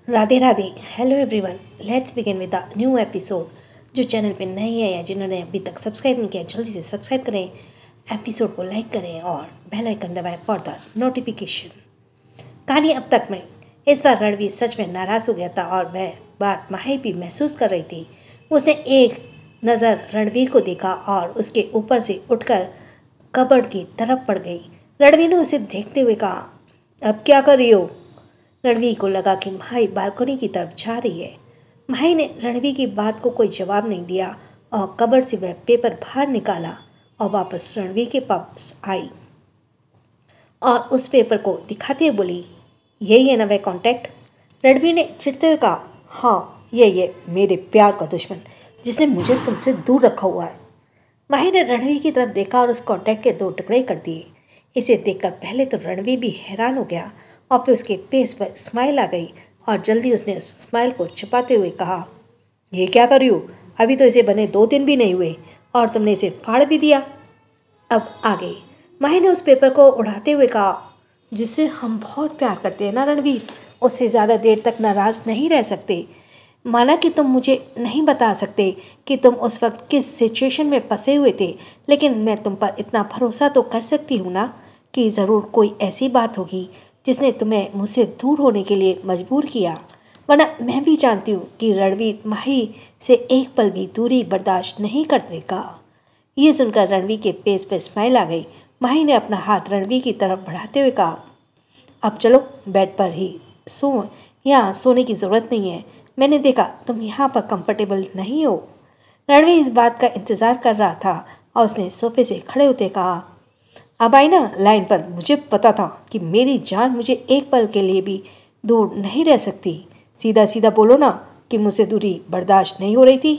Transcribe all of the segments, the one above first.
Radhe Radhe. Hello everyone, let's begin with the new episode. जो channel पे नए हैं या जिन्होंने अभी तक सब्सक्राइब नहीं किया, जल्दी से सब्सक्राइब करें, एपिसोड को लाइक करें और बेल आइकन दबाएं फॉर द नोटिफिकेशन। कहानी अब तक में इस बार रणवीर सच में नाराज़ हो गया था और वह बात माही भी महसूस कर रही थी। उसने एक नज़र रणवीर को देखा और उसके ऊपर से उठकर कबर्ड की तरफ पड़ गई। रणवीर ने उसे देखते हुए कहा, अब क्या कर रही हो? रणवीर को लगा कि माही बालकनी की तरफ जा रही है। माही ने रणवीर की बात को कोई जवाब नहीं दिया और कबर्ड से वह पेपर बाहर निकाला और वापस रणवीर के पास आई और उस पेपर को दिखाते हुए बोली, यही है ना वह कॉन्टैक्ट? रणवीर ने चिढ़ते हुए कहा, हाँ यही है, मेरे प्यार का दुश्मन जिसने मुझे तुमसे दूर रखा हुआ है। माही ने रणवीर की तरफ देखा और उस कॉन्टैक्ट के दो टुकड़े कर दिए। इसे देखकर पहले तो रणवीर भी हैरान हो गया और फिर उसके फेस पर स्माइल आ गई और जल्दी उसने उस स्माइल को छिपाते हुए कहा, ये क्या कर रही हो? अभी तो इसे बने 2 दिन भी नहीं हुए और तुमने इसे फाड़ भी दिया। अब आगे माही ने उस पेपर को उड़ाते हुए कहा, जिससे हम बहुत प्यार करते हैं ना रणवीर, उससे ज़्यादा देर तक नाराज़ नहीं रह सकते। माना कि तुम मुझे नहीं बता सकते कि तुम उस वक्त किस सिचुएशन में फंसे हुए थे, लेकिन मैं तुम पर इतना भरोसा तो कर सकती हूँ ना कि ज़रूर कोई ऐसी बात होगी जिसने तुम्हें मुझसे दूर होने के लिए मजबूर किया। वरना मैं भी जानती हूँ कि रणवीर माही से एक पल भी दूरी बर्दाश्त नहीं कर देगा। ये सुनकर रणवीर के फेस पे स्माइल आ गई। माही ने अपना हाथ रणवीर की तरफ बढ़ाते हुए कहा, अब चलो बेड पर ही सो, यहाँ सोने की ज़रूरत नहीं है। मैंने देखा तुम यहाँ पर कंफर्टेबल नहीं हो। रणवीर इस बात का इंतज़ार कर रहा था और उसने सोफे से खड़े होते कहा, अब आई ना लाइन पर। मुझे पता था कि मेरी जान मुझे एक पल के लिए भी दूर नहीं रह सकती। सीधा सीधा बोलो ना कि मुझसे दूरी बर्दाश्त नहीं हो रही थी।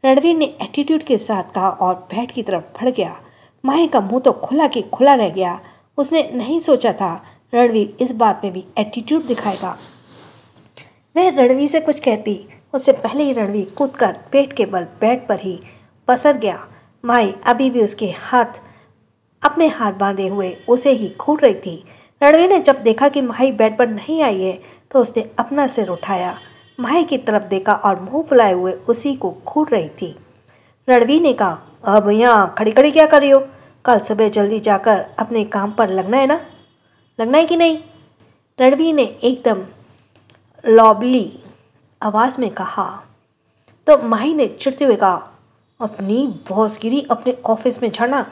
रणवीर ने एटीट्यूड के साथ कहा और बेड की तरफ बढ़ गया। माही का मुंह तो खुला के खुला रह गया। उसने नहीं सोचा था रणवीर इस बात में भी एटीट्यूड दिखाएगा। वह रणवीर से कुछ कहती उससे पहले ही रणवीर कूदकर पेट के बल बेड पर ही पसर गया। माही अभी भी उसके हाथ अपने हाथ बांधे हुए उसे ही घूर रही थी। रणवीर ने जब देखा कि माही बेड पर नहीं आई है तो उसने अपना सिर उठाया, माही की तरफ देखा और मुंह फुलाए हुए उसी को घूर रही थी। रणवीर ने कहा, अब यहाँ खड़ी खड़ी क्या कर रही हो? कल सुबह जल्दी जाकर अपने काम पर लगना है ना? लगना है कि नहीं? रणवीर ने एकदम लॉबली आवाज़ में कहा। तो माही ने चिढ़ते हुए कहा, अपनी बॉसगिरी अपने ऑफिस में झाड़ना?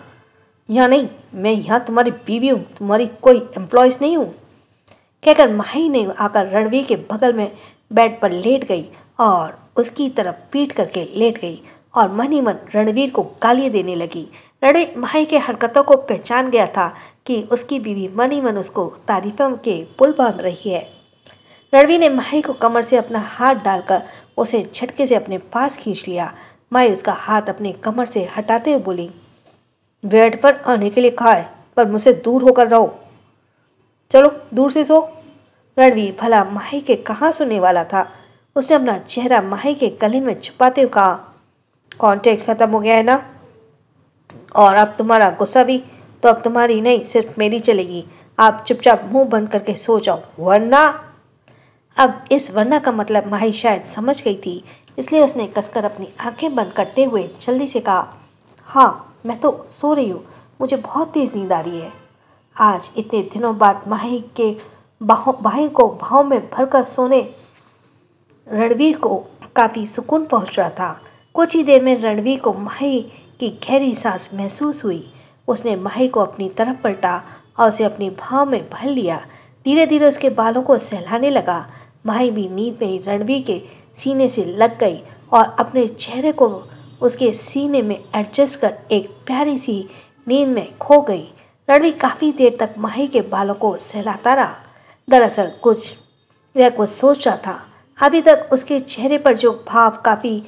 यहाँ नहीं, मैं यहाँ तुम्हारी बीवी हूँ, तुम्हारी कोई एम्प्लॉयज़ नहीं हूँ। कहकर माही ने आकर रणवीर के बगल में बेड पर लेट गई और उसकी तरफ पीट करके लेट गई और मन ही मन रणवीर को गालियाँ देने लगी। रणवीर माही के हरकतों को पहचान गया था कि उसकी बीवी मन ही मन उसको तारीफों के पुल बांध रही है। रणवीर ने माही को कमर से अपना हाथ डालकर उसे झटके से अपने पास खींच लिया। माही उसका हाथ अपने कमर से हटाते हुए बोली, बेड पर आने के लिए कहा है, पर मुझसे दूर होकर रहो। चलो दूर से सो। रणवीर भला माही के कहाँ सुनने वाला था। उसने अपना चेहरा माही के गले में छुपाते हुए कहा, कॉन्टैक्ट खत्म हो गया है ना? और अब तुम्हारा गुस्सा भी? तो अब तुम्हारी नहीं, सिर्फ मेरी चलेगी। आप चुपचाप मुंह बंद करके सो जाओ, वरना। अब इस वरना का मतलब माही शायद समझ गई थी, इसलिए उसने कसकर अपनी आंखें बंद करते हुए जल्दी से कहा, हाँ मैं तो सो रही हूँ, मुझे बहुत तेज़ नींद आ रही है। आज इतने दिनों बाद माही के भाई को भाव में भरकर सोने रणवीर को काफ़ी सुकून पहुँच रहा था। कुछ ही देर में रणवीर को माही की गहरी सांस महसूस हुई। उसने माही को अपनी तरफ पलटा और उसे अपनी भाव में भर लिया। धीरे धीरे उसके बालों को सहलाने लगा। माही भी नींद में ही रणवीर के सीने से लग गई और अपने चेहरे को उसके सीने में एडजस्ट कर एक प्यारी सी नींद में खो गई। रणवीर काफ़ी देर तक माही के बालों को सहलाता रहा। दरअसल वह कुछ सोच रहा था। अभी तक उसके चेहरे पर जो भाव काफ़ी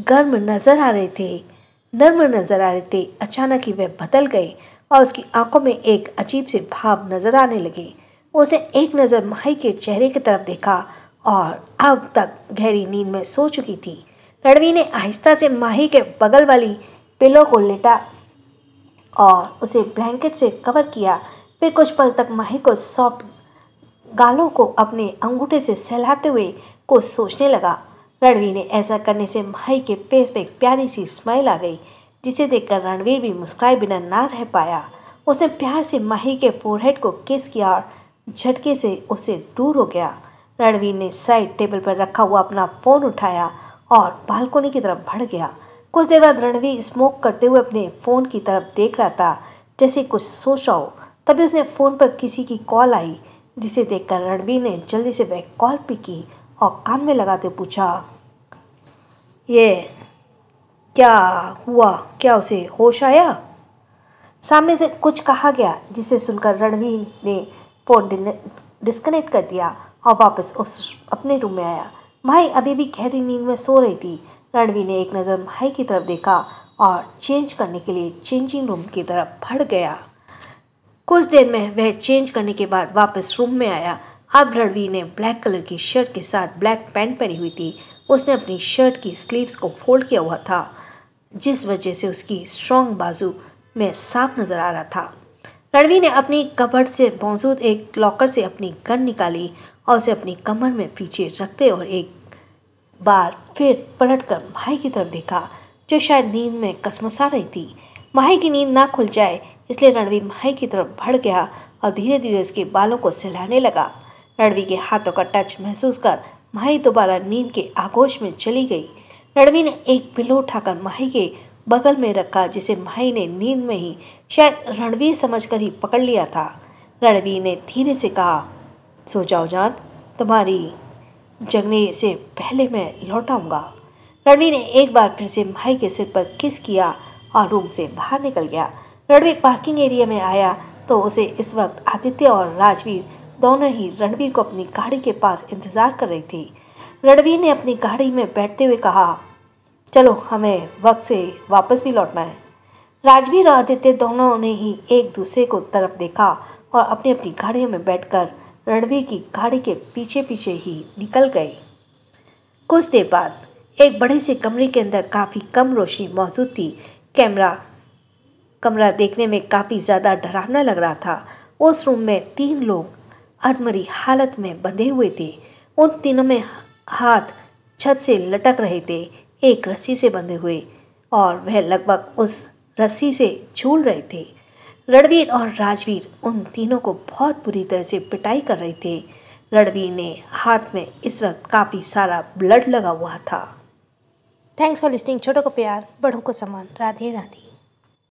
गर्म नज़र आ रहे थे, नर्म नज़र आ रहे थे, अचानक ही वह बदल गए और उसकी आंखों में एक अजीब से भाव नज़र आने लगे। उसने एक नज़र माही के चेहरे की तरफ देखा और अब तक गहरी नींद में सो चुकी थी। रणवीर ने आहिस्ता से माही के बगल वाली पिलो को लेटा और उसे ब्लैंकेट से कवर किया। फिर कुछ पल तक माही को सॉफ्ट गालों को अपने अंगूठे से सहलाते हुए कुछ सोचने लगा। रणवीर ने ऐसा करने से माही के फेस पे एक प्यारी सी स्माइल आ गई, जिसे देखकर रणवीर भी मुस्कुराए बिना ना रह पाया। उसने प्यार से माही के फोरहेड को किस किया और झटके से उससे दूर हो गया। रणवीर ने साइड टेबल पर रखा हुआ अपना फ़ोन उठाया और बालकोनी की तरफ बढ़ गया। कुछ देर बाद रणवीर स्मोक करते हुए अपने फ़ोन की तरफ देख रहा था, जैसे कुछ सोच रहा हो। तभी उसने फ़ोन पर किसी की कॉल आई, जिसे देखकर रणवीर ने जल्दी से वह कॉल पिक की और कान में लगाते पूछा, ये क्या हुआ? क्या उसे होश आया? सामने से कुछ कहा गया, जिसे सुनकर रणवीर ने फ़ोन डिस्कनेक्ट कर दिया और वापस उस अपने रूम में आया। माही अभी भी गहरी नींद में सो रही थी। रणवीर ने एक नज़र माही की तरफ देखा और चेंज करने के लिए चेंजिंग रूम की तरफ बढ़ गया। कुछ देर में वह चेंज करने के बाद वापस रूम में आया। अब रणवीर ने ब्लैक कलर की शर्ट के साथ ब्लैक पैंट पहनी हुई थी। उसने अपनी शर्ट की स्लीव्स को फोल्ड किया हुआ था, जिस वजह से उसकी स्ट्रॉन्ग बाजू में साफ नजर आ रहा था। रणवीर ने अपनी कबर्ड से मौजूद एक लॉकर से अपनी गन निकाली और उसे अपनी कमर में पीछे रखते और एक बार फिर पलटकर माही की तरफ देखा, जो शायद नींद में कसमसा रही थी। माही की नींद ना खुल जाए, इसलिए रणवीर माही की तरफ बढ़ गया और धीरे धीरे उसके बालों को सहलाने लगा। रणवीर के हाथों का टच महसूस कर माही दोबारा नींद के आगोश में चली गई। रणवीर ने एक पिलो उठाकर माही के बगल में रखा, जिसे माही ने नींद में ही शायद रणवीर समझकर ही पकड़ लिया था। रणवीर ने धीरे से कहा, सो जाओ जान, तुम्हारी जगने से पहले मैं लौट आऊँगा। रणवीर ने एक बार फिर से माही के सिर पर किस किया और रूम से बाहर निकल गया। रणवीर पार्किंग एरिया में आया तो उसे इस वक्त आदित्य और राजवीर दोनों ही रणवीर को अपनी गाड़ी के पास इंतज़ार कर रही थी। रणवीर ने अपनी गाड़ी में बैठते हुए कहा, चलो हमें वक्त से वापस भी लौटना है। राजवीर और आदित्य दोनों ने ही एक दूसरे को तरफ देखा और अपनी अपनी गाड़ियों में बैठकर रणवीर की गाड़ी के पीछे पीछे ही निकल गए। कुछ देर बाद एक बड़े से कमरे के अंदर काफ़ी कम रोशनी मौजूद थी। कमरा देखने में काफ़ी ज़्यादा डरावना लग रहा था। उस रूम में 3 लोग अधमरी हालत में बंधे हुए थे। उन तीनों में हाथ छत से लटक रहे थे, एक रस्सी से बंधे हुए, और वह लगभग उस रस्सी से झूल रहे थे। रणवीर और राजवीर उन तीनों को बहुत बुरी तरह से पिटाई कर रहे थे। रणवीर ने हाथ में इस वक्त काफ़ी सारा ब्लड लगा हुआ था। Thanks for listening. छोटों को प्यार, बड़ों को सम्मान। राधे राधे।